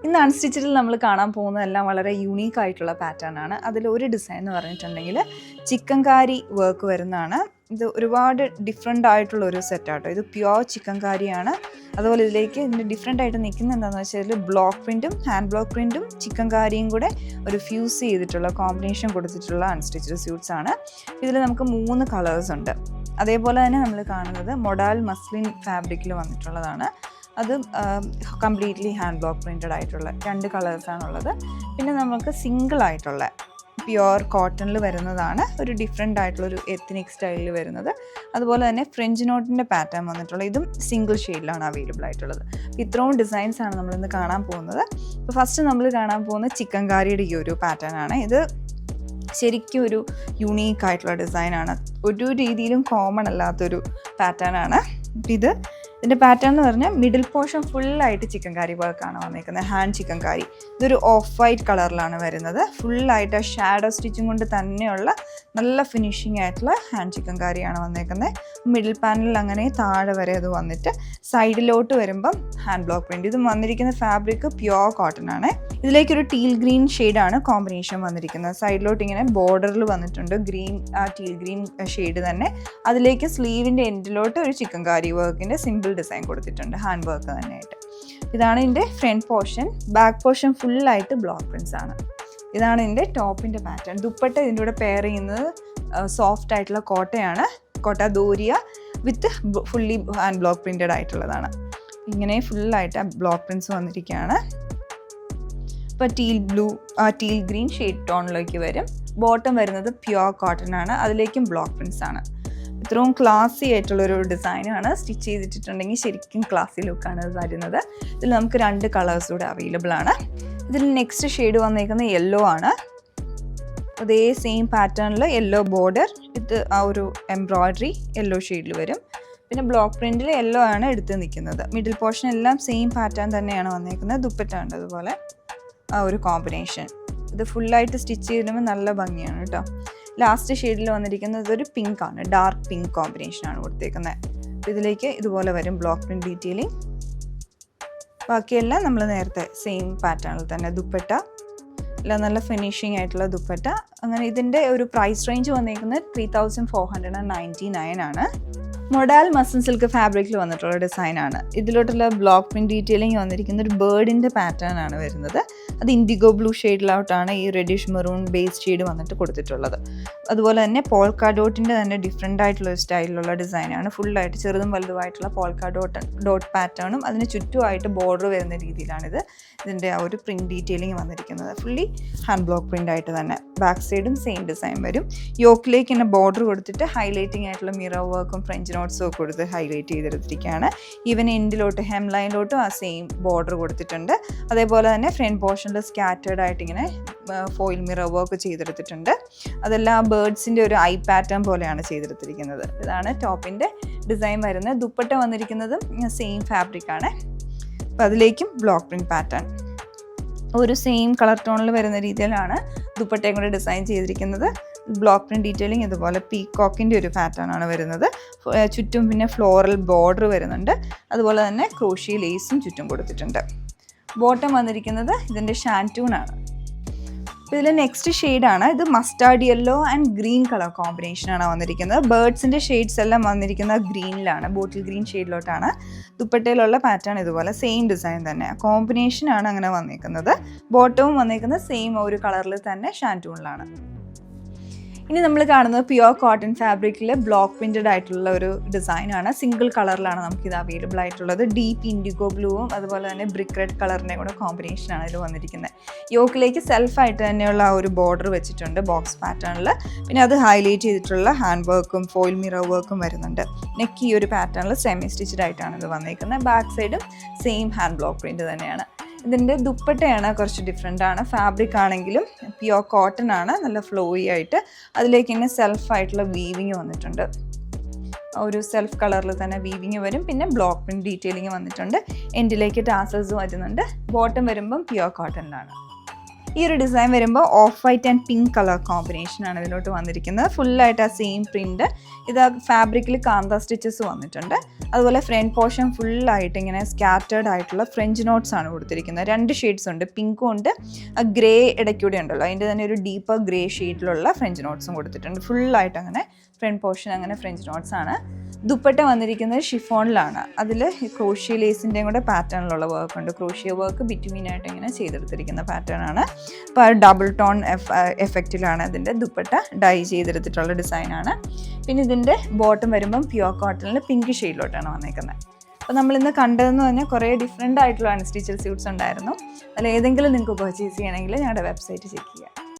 ഇന്ന് അൺസ്റ്റിച്ചിൽ നമ്മൾ കാണാൻ പോകുന്നതെല്ലാം വളരെ യൂണീക്ക് ആയിട്ടുള്ള പാറ്റേൺ ആണ്. അതിലൊരു ഡിസൈൻ എന്ന് പറഞ്ഞിട്ടുണ്ടെങ്കിൽ ചിക്കൻകാരി വർക്ക് വരുന്നതാണ്. ഇത് ഒരുപാട് ഡിഫറെൻ്റ് ആയിട്ടുള്ള ഒരു സെറ്റാട്ടോ. ഇത് പ്യുവർ ചിക്കൻകാരിയാണ്. അതുപോലെ ഇതിലേക്ക് ഇതിൻ്റെ ഡിഫറെൻ്റ് ആയിട്ട് നിൽക്കുന്നത് എന്താണെന്ന് വെച്ചാൽ ബ്ലോക്ക് പ്രിൻറ്റും ഹാൻഡ് ബ്ലോക്ക് പ്രിൻറ്റും ചിക്കൻകാരിയും കൂടെ ഒരു ഫ്യൂസ് ചെയ്തിട്ടുള്ള കോമ്പിനേഷൻ കൊടുത്തിട്ടുള്ള അൺസ്റ്റിച്ചഡ് സ്യൂട്ട്സ് ആണ്. ഇതിൽ നമുക്ക് 3 കളേഴ്സ് ഉണ്ട്. അതേപോലെ തന്നെ നമ്മൾ കാണുന്നത് മൊഡാൽ മസ്ലിൻ ഫാബ്രിക്കിൽ വന്നിട്ടുള്ളതാണ്. അത് കംപ്ലീറ്റ്ലി ഹാൻഡ് ബ്ലോക്ക് പ്രിൻറ്റഡ് ആയിട്ടുള്ള 2 കളേഴ്സാണുള്ളത്. പിന്നെ നമുക്ക് സിംഗിൾ ആയിട്ടുള്ള പ്യുവർ കോട്ടണിൽ വരുന്നതാണ്, ഒരു ഡിഫറെൻ്റ് ആയിട്ടുള്ളൊരു എത്നിക് സ്റ്റൈലിൽ വരുന്നത്. അതുപോലെ തന്നെ ഫ്രഞ്ച് നോട്ടിൻ്റെ പാറ്റേൺ വന്നിട്ടുള്ള ഇതും സിംഗിൾ ഷെയ്ഡിലാണ് അവൈലബിൾ ആയിട്ടുള്ളത്. ഇത്രയും ഡിസൈൻസാണ് നമ്മളിന്ന് കാണാൻ പോകുന്നത്. അപ്പോൾ ഫസ്റ്റ് നമ്മൾ കാണാൻ പോകുന്നത് ചിക്കൻകാരിയുടെ ഈ ഒരു പാറ്റേൺ ആണ്. ഇത് ശരിക്കും ഒരു യുണീക്ക് ആയിട്ടുള്ള ഡിസൈനാണ്. ഒരു രീതിയിലും കോമൺ അല്ലാത്തൊരു പാറ്റേൺ ആണ്. ഇതിൻ്റെ പാറ്റേൺ എന്ന് പറഞ്ഞാൽ മിഡിൽ പോർഷൻ ഫുള്ളായിട്ട് ചിക്കൻകാരി വർക്കാണ് വന്നിരിക്കുന്നത്. ഹാൻഡ് ചിക്കൻകാരി. ഇതൊരു ഓഫ് വൈറ്റ് കളറിലാണ് വരുന്നത്. ഫുള്ളായിട്ട് ആ ഷാഡോ സ്റ്റിച്ചിങ് കൊണ്ട് തന്നെയുള്ള നല്ല ഫിനിഷിംഗ് ആയിട്ടുള്ള ഹാൻഡ് ചിക്കൻകാരിയാണ് വന്നിരിക്കുന്നത്. മിഡിൽ പാനലിൽ അങ്ങനെ താഴെ വരെ അത് വന്നിട്ട് സൈഡിലോട്ട് വരുമ്പം ഹാൻഡ് ബ്ലോക്ക് പ്രിൻറ്റ്. ഇത് വന്നിരിക്കുന്ന ഫാബ്രിക് പ്യുവർ കോട്ടൺ ആണ്. ഇതിലേക്കൊരു ടീൽ ഗ്രീൻ ഷെയ്ഡാണ് കോമ്പിനേഷൻ വന്നിരിക്കുന്നത്. സൈഡിലോട്ട് ഇങ്ങനെ ബോർഡറിൽ വന്നിട്ടുണ്ട് ഗ്രീൻ, ആ ടീൽ ഗ്രീൻ ഷെയ്ഡ് തന്നെ. അതിലേക്ക് സ്ലീവിൻ്റെ എൻഡിലോട്ട് ഒരു ചിക്കൻകാരി വർക്കിൻ്റെ സിമ്പിൾ ഡിസൈൻ കൊടുത്തിട്ടുണ്ട്, ഹാൻഡ് വർക്ക് തന്നെയായിട്ട്. ഇതാണ് ഇതിൻ്റെ ഫ്രണ്ട് പോർഷൻ. ബാക്ക് പോർഷൻ ഫുള്ളായിട്ട് ബ്ലോക്ക് പ്രിൻറ്റ്സ് ആണ്. ഇതാണ് ഇതിൻ്റെ ടോപ്പിൻ്റെ പാറ്റേൺ. ദുപ്പട്ട ഇതിൻ്റെ കൂടെ പെയർ ചെയ്യുന്നത് സോഫ്റ്റ് ആയിട്ടുള്ള കോട്ടയാണ്. കോട്ട ദോരിയ വിത്ത് ഫുള്ളി ഹാൻഡ് ബ്ലോക്ക് പ്രിൻറ്റഡ് ആയിട്ടുള്ളതാണ്. ഇങ്ങനെ ഫുള്ളായിട്ട് ബ്ലോക്ക് പ്രിൻറ്റ്സ് വന്നിരിക്കുകയാണ്. ഇപ്പോൾ ടീൽ ഗ്രീൻ ഷെയ്ഡ് ടോണിലേക്ക് വരും. ബോട്ടം വരുന്നത് പ്യുവർ കോട്ടൺ ആണ്. അതിലേക്കും ബ്ലോക്ക് പ്രിൻറ്റ്സ് ആണ്. ഇത്രയും ക്ലാസി ആയിട്ടുള്ളൊരു ഡിസൈനാണ്. സ്റ്റിച്ച് ചെയ്തിട്ടുണ്ടെങ്കിൽ ശരിക്കും ക്ലാസി ലുക്കാണ് ഇത് വരുന്നത്. ഇതിൽ നമുക്ക് 2 കളേഴ്സ് കൂടെ അവൈലബിൾ ആണ്. ഇതിൽ നെക്സ്റ്റ് ഷെയ്ഡ് വന്നിരിക്കുന്നത് യെല്ലോ ആണ്. അതേ സെയിം പാറ്റേണിൽ യെല്ലോ ബോർഡർ വിത്ത് ആ ഒരു എംബ്രോയ്ഡറി യെല്ലോ ഷെയ്ഡിൽ വരും. പിന്നെ ബ്ലോക്ക് പ്രിൻറ്റിൽ യെല്ലോ ആണ് എടുത്ത് നിൽക്കുന്നത്. മിഡിൽ പോർഷൻ എല്ലാം സെയിം പാറ്റേൺ തന്നെയാണ് വന്നിരിക്കുന്നത്. ദുപ്പട്ട ഉണ്ട് അതുപോലെ ആ ഒരു കോമ്പിനേഷൻ. ഇത് ഫുള്ളായിട്ട് സ്റ്റിച്ച് ചെയ്തിടുമ്പോൾ നല്ല ഭംഗിയാണ് കേട്ടോ. ലാസ്റ്റ് ഷെയ്ഡിൽ വന്നിരിക്കുന്നത് ഇതൊരു പിങ്ക് ആണ്, ഡാർക്ക് പിങ്ക് കോമ്പിനേഷനാണ് കൊടുത്തേക്കുന്നത്. അപ്പോൾ ഇതിലേക്ക് ഇതുപോലെ വരും ബ്ലോക്ക് പ്രിൻറ്റ് ഡീറ്റെയിലിംഗ്. ബാക്കിയെല്ലാം നമ്മൾ നേരത്തെ സെയിം പാറ്റേണിൽ തന്നെ. ദുപ്പട്ട എല്ലാം നല്ല ഫിനിഷിംഗ് ആയിട്ടുള്ള ദുപ്പട്ട. അങ്ങനെ ഇതിൻ്റെ ഒരു പ്രൈസ് റേഞ്ച് വന്നിരിക്കുന്നത് 3499 ആണ്. മൊഡാൽ മസ്ലിൻ സിൽക്ക് ഫാബ്രിക്കിൽ വന്നിട്ടുള്ള ഡിസൈനാണ്. ഇതിലോട്ടുള്ള ബ്ലോക്ക് പ്രിൻറ്റ് ഡീറ്റെയിലിംഗ് വന്നിരിക്കുന്ന ഒരു ബേർഡിൻ്റെ പാറ്റേൺ ആണ് വരുന്നത്. അത് ഇൻഡിഗോ ബ്ലൂ ഷെയ്ഡിലോട്ടാണ് ഈ റെഡിഷ് മെറൂൺ ബേസ് ഷെയ്ഡ് വന്നിട്ട് കൊടുത്തിട്ടുള്ളത്. അതുപോലെ തന്നെ ഡോട്ടിൻ്റെ തന്നെ ഡിഫറെൻ്റ് ആയിട്ടുള്ള ഒരു സ്റ്റൈലിലുള്ള ഡിസൈനാണ്. ഫുള്ളായിട്ട് ചെറുതും വലുതുമായിട്ടുള്ള ഡോട്ട് പാറ്റേണും അതിന് ചുറ്റുമായിട്ട് ബോർഡർ വരുന്ന രീതിയിലാണിത്. ഇതിൻ്റെ ആ ഒരു പ്രിൻറ്റ് ഡീറ്റെയിലിംഗ് വന്നിരിക്കുന്നത് ഫുള്ളി ഹാൻഡ് ബ്ലോക്ക് പ്രിൻ്റ് ആയിട്ട് തന്നെ. ബാക്ക് സൈഡും സെയിം ഡിസൈൻ വരും. യോക്കിലേക്ക് തന്നെ ബോർഡർ കൊടുത്തിട്ട് ഹൈലൈറ്റിംഗ് ആയിട്ടുള്ള മിറർ വർക്കും ഫ്രഞ്ച് നോട്ട്സും ഒക്കെ കൊടുത്ത് ഹൈലൈറ്റ് ചെയ്തെടുത്തിരിക്കുകയാണ്. ഈവൻ എൻഡിലോട്ട് ഹെം ലൈനിലോട്ടും ആ സെയിം ബോർഡർ കൊടുത്തിട്ടുണ്ട്. അതേപോലെ തന്നെ ഫ്രണ്ട് പോർഷനിൽ സ്കാറ്റേർഡ് ആയിട്ട് ഇങ്ങനെ ഫോയിൽ മിറർ വർക്ക് ചെയ്തെടുത്തിട്ടുണ്ട്. അതെല്ലാം ബേർഡ്സിൻ്റെ ഒരു ഐ പാറ്റേൺ പോലെയാണ് ചെയ്തെടുത്തിരിക്കുന്നത്. ഇതാണ് ടോപ്പിൻ്റെ ഡിസൈൻ വരുന്നത്. ദുപ്പട്ട വന്നിരിക്കുന്നതും സെയിം ഫാബ്രിക്കാണ്. അപ്പോൾ അതിലേക്കും ബ്ലോക്ക് പ്രിൻറ്റ് പാറ്റേൺ ഒരു സെയിം കളർ ടോണിൽ വരുന്ന രീതിയിലാണ് ദുപ്പട്ടയും കൂടെ ഡിസൈൻ ചെയ്തിരിക്കുന്നത്. ബ്ലോക്ക് പ്രിൻറ്റ് ഡീറ്റെയിലിംഗ് ഇതുപോലെ പീകോക്കിൻ്റെ ഒരു പാറ്റേൺ ആണ് വരുന്നത്. ചുറ്റും പിന്നെ ഫ്ലോറൽ ബോർഡർ വരുന്നുണ്ട്. അതുപോലെ തന്നെ ക്രോഷി ലേസും ചുറ്റും കൊടുത്തിട്ടുണ്ട്. ബോട്ടം വന്നിരിക്കുന്നത് ഇതിൻ്റെ ഷാൻറ്റൂണാണ്. ഇതിൽ നെക്സ്റ്റ് ഷെയ്ഡാണ്. ഇത് mustard yellow and green colour കോമ്പിനേഷനാണ് വന്നിരിക്കുന്നത്. ബേർഡ്സിൻ്റെ ഷെയ്ഡ്സ് എല്ലാം വന്നിരിക്കുന്നത് ഗ്രീനിലാണ്, ബോട്ടിൽ ഗ്രീൻ ഷെയ്ഡിലോട്ടാണ്. ദുപ്പട്ടയിലുള്ള പാറ്റേൺ ഇതുപോലെ സെയിം ഡിസൈൻ തന്നെ. കോമ്പിനേഷനാണ് അങ്ങനെ വന്നിരിക്കുന്നത്. ബോട്ടവും വന്നിരിക്കുന്നത് സെയിം ഒരു കളറിൽ തന്നെ ഷാൻറ്റൂണിലാണ്. ഇനി നമ്മൾ കാണുന്നത് പ്യുവർ കോട്ടൺ ഫാബ്രിക്കിൽ ബ്ലോക്ക് പ്രിൻറ്റഡ് ആയിട്ടുള്ള ഒരു ഡിസൈനാണ്. സിംഗിൾ കളറിലാണ് നമുക്കിത് അവൈലബിൾ ആയിട്ടുള്ളത്. ഡീപ്പ് ഇൻഡിഗോ ബ്ലൂവും അതുപോലെ തന്നെ ബ്രിക്ക് റെഡ് കളറിൻ്റെ കൂടെ കോമ്പിനേഷനാണ് ഇതിൽ വന്നിരിക്കുന്നത്. യോക്കിലേക്ക് സെൽഫായിട്ട് തന്നെയുള്ള ആ ഒരു ബോർഡർ വെച്ചിട്ടുണ്ട് ബോക്സ് പാറ്റേണിൽ. പിന്നെ അത് ഹൈലൈറ്റ് ചെയ്തിട്ടുള്ള ഹാൻഡ് വർക്കും ഫോയിൽ മിറർ വർക്കും വരുന്നുണ്ട്. നെക്ക് ഈ ഒരു പാറ്റേണിൽ സെമി സ്റ്റിച്ചഡ് ആയിട്ടാണ് ഇത് വന്നിരിക്കുന്നത്. ബാക്ക് സൈഡും സെയിം ഹാൻഡ് ബ്ലോക്ക് പ്രിൻറ്റ് തന്നെയാണ്. ഇതിൻ്റെ ദുപ്പട്ടയാണ് കുറച്ച് ഡിഫറെൻ്റ് ആണ്. ഫാബ്രിക് ആണെങ്കിലും പ്യുവർ കോട്ടൺ ആണ്, നല്ല ഫ്ലോയി ആയിട്ട്. അതിലേക്ക് തന്നെ സെൽഫായിട്ടുള്ള വീവിങ് വന്നിട്ടുണ്ട്. ഒരു സെൽഫ് കളറിൽ തന്നെ വീവിങ് വരും. പിന്നെ ബ്ലോക്ക് പ്രിൻറ്റ് ഡീറ്റെയിലിംഗ് വന്നിട്ടുണ്ട്. എൻഡിലേക്ക് ടാസൽസ് വരുന്നുണ്ട്. ബോട്ടം വരുമ്പം പ്യുവർ കോട്ടണിലാണ്. ഈ ഒരു ഡിസൈൻ വരുമ്പോൾ of white and pink colour കോമ്പിനേഷനാണ് ഇതിലോട്ട് വന്നിരിക്കുന്നത്. ഫുള്ളായിട്ട് ആ സെയിം പ്രിൻറ്റ്. ഇത് ഫാബ്രിക്കിൽ കാന്ത സ്റ്റിച്ചസ് വന്നിട്ടുണ്ട്. അതുപോലെ ഫ്രണ്ട് പോർഷൻ ഫുള്ളായിട്ട് ഇങ്ങനെ സ്കാറ്റേർഡ് ആയിട്ടുള്ള ഫ്രഞ്ച് നോട്ട്സ് ആണ് കൊടുത്തിരിക്കുന്നത്. 2 ഷെയ്ഡ്സ് ഉണ്ട്, പിങ്കും ഉണ്ട്, ഗ്രേ ഇടയ്ക്കൂടെ ഉണ്ടല്ലോ, അതിൻ്റെ തന്നെ ഒരു ഡീപ്പർ ഗ്രേ ഷെയ്ഡിലുള്ള ഫ്രഞ്ച് നോട്ട്സും കൊടുത്തിട്ടുണ്ട്. ഫുള്ളായിട്ട് അങ്ങനെ ഫ്രണ്ട് പോർഷൻ അങ്ങനെ ഫ്രഞ്ച് നോട്ട്സ് ആണ്. ദുപ്പട്ട വന്നിരിക്കുന്നത് ഷിഫോണിലാണ്. അതിൽ ക്രോഷ്യ ലേസിൻ്റെയും കൂടെ പാറ്റേണിലുള്ള വർക്ക് ഉണ്ട്. ക്രോഷ്യ വർക്ക് ബിറ്റ്വീനായിട്ട് ഇങ്ങനെ ചെയ്തെടുത്തിരിക്കുന്ന പാറ്റേൺ ആണ്. അപ്പോൾ ആ ഡബിൾ ടോൺ എഫക്റ്റിലാണ് അതിൻ്റെ ദുപ്പട്ട ഡൈ ചെയ്തെടുത്തിട്ടുള്ള ഡിസൈനാണ്. പിന്നെ ഇതിൻ്റെ ബോട്ടം വരുമ്പം പ്യുവർ കോട്ടണിൽ പിങ്ക് ഷെയ്ഡിലോട്ടാണ് വന്നേക്കുന്നത്. അപ്പോൾ നമ്മളിന്ന് കണ്ടതെന്ന് പറഞ്ഞാൽ കുറേ ഡിഫറെൻ്റ് ആയിട്ടുള്ള അൺസ്റ്റിച്ചഡ് സ്യൂട്ട്സ് ഉണ്ടായിരുന്നു. അതിൽ ഏതെങ്കിലും നിങ്ങൾക്ക് പർച്ചേസ് ചെയ്യണമെങ്കിൽ ഞങ്ങളുടെ വെബ്സൈറ്റ് ചെക്ക് ചെയ്യാം.